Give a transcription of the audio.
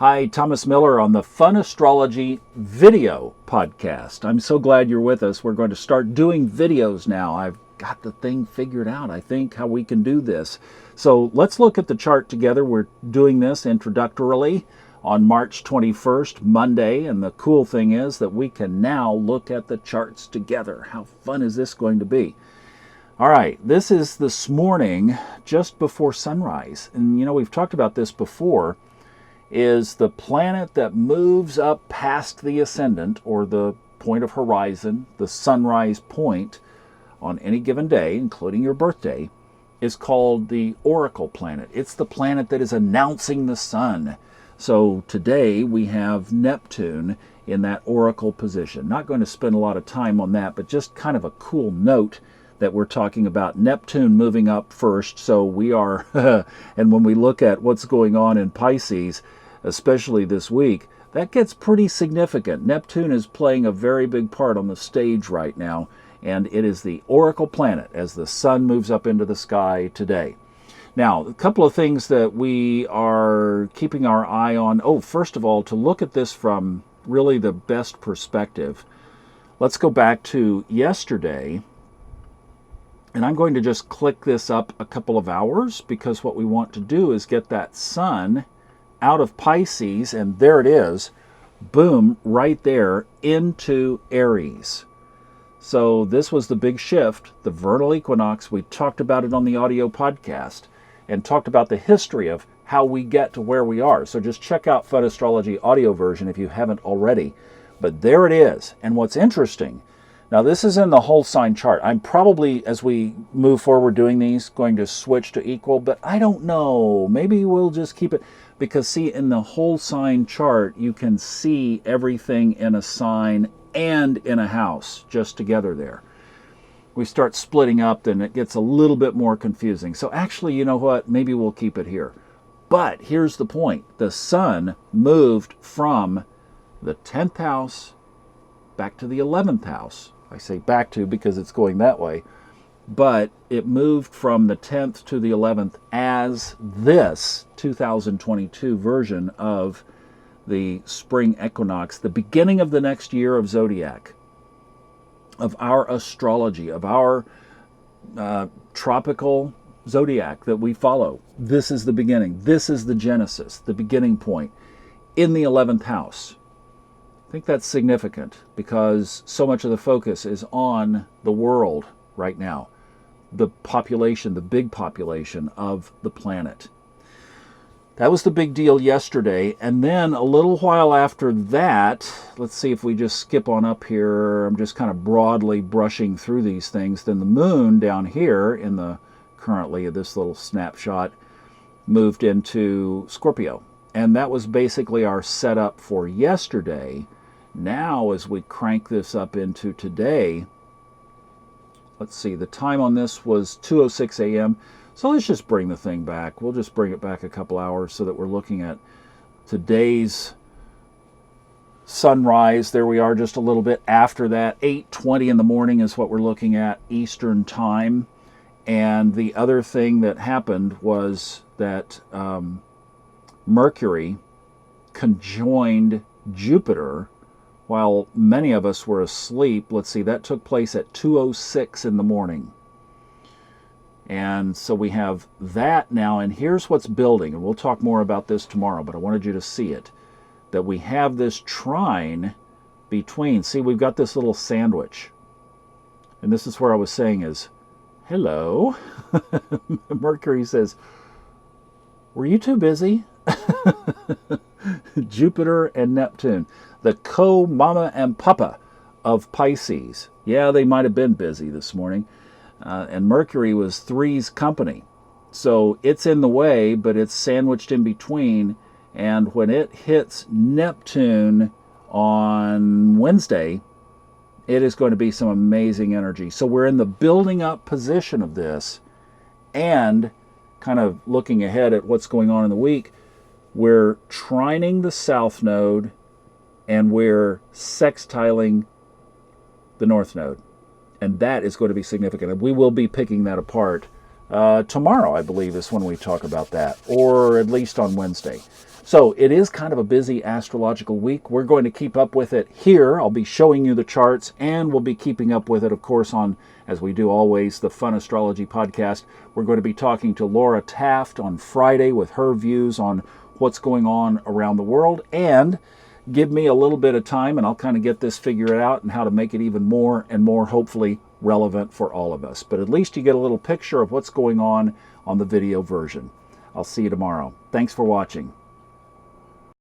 Hi, Thomas Miller on the Fun Astrology video podcast. I'm so glad you're with us. We're going to start doing videos now. I've got the thing figured out, I think, how we can do this. So let's look at the chart together. We're doing this introductorily on March 21st, Monday, and the cool thing is that we can now look at the charts together. How fun is this going to be? All right, this is this morning, just before sunrise. And you know, we've talked about this before, is the planet that moves up past the ascendant, or the point of horizon, the sunrise point on any given day, including your birthday, is called the oracle planet. It's the planet that is announcing the sun. So today we have Neptune in that oracle position. Not going to spend a lot of time on that, but just kind of a cool note that we're talking about Neptune moving up first. So we are, and when we look at what's going on in Pisces, especially this week, that gets pretty significant. Neptune is playing a very big part on the stage right now, and it is the oracle planet as the sun moves up into the sky today. Now, a couple of things that we are keeping our eye on. Oh, first of all, to look at this from really the best perspective, let's go back to yesterday, and I'm going to just click this up a couple of hours because what we want to do is get that sun out of Pisces, and there it is, boom, right there into Aries. So this was the big shift, the vernal equinox. We talked about it on the audio podcast and talked about the history of how we get to where we are. So just check out Fun Astrology audio version if you haven't already. But there it is. And what's interesting, now this is in the whole sign chart. I'm probably, as we move forward doing these, going to switch to equal, but I don't know. Maybe we'll just keep it. Because see, in the whole sign chart, you can see everything in a sign and in a house just together there. We start splitting up, then it gets a little bit more confusing. So actually, you know what? Maybe we'll keep it here. But here's the point. The sun moved from the 10th house back to the 11th house. I say back to because it's going that way. But it moved from the 10th to the 11th as this 2022 version of the spring equinox, the beginning of the next year of zodiac, of our astrology, of our tropical zodiac that we follow. This is the beginning. This is the genesis, the beginning point in the 11th house. I think that's significant because so much of the focus is on the world right now. The population, the big population of the planet. That was the big deal yesterday. And then a little while after that, let's see if we just skip on up here. I'm just kind of broadly brushing through these things. Then the moon down here in the currently this little snapshot moved into Scorpio. And that was basically our setup for yesterday. Now, as we crank this up into today, let's see, the time on this was 2:06 a.m. So let's just bring the thing back. We'll just bring it back a couple hours so that we're looking at today's sunrise. There we are, just a little bit after that. 8:20 in the morning is what we're looking at Eastern time. And the other thing that happened was that Mercury conjoined Jupiter while many of us were asleep. Let's see, that took place at 2:06 in the morning. And so we have that now, and here's what's building, and we'll talk more about this tomorrow, but I wanted you to see it, that we have this trine between, see, we've got this little sandwich. And this is where I was saying is, hello. Mercury says, were you too busy? Jupiter and Neptune, the co-mama and papa of Pisces. Yeah, they might have been busy this morning. And Mercury was three's company. So it's in the way, but it's sandwiched in between. And when it hits Neptune on Wednesday, it is going to be some amazing energy. So we're in the building up position of this and kind of looking ahead at what's going on in the week. We're trining the south node and we're sextiling the north node. And that is going to be significant. And we will be picking that apart tomorrow, I believe, is when we talk about that, or at least on Wednesday. So it is kind of a busy astrological week. We're going to keep up with it here. I'll be showing you the charts, and we'll be keeping up with it, of course, on, as we do always, the Fun Astrology podcast. We're going to be talking to Laura Taft on Friday with her views on what's going on around the world, and give me a little bit of time and I'll kind of get this figured out and how to make it even more and more, hopefully, relevant for all of us. But at least you get a little picture of what's going on the video version. I'll see you tomorrow. Thanks for watching.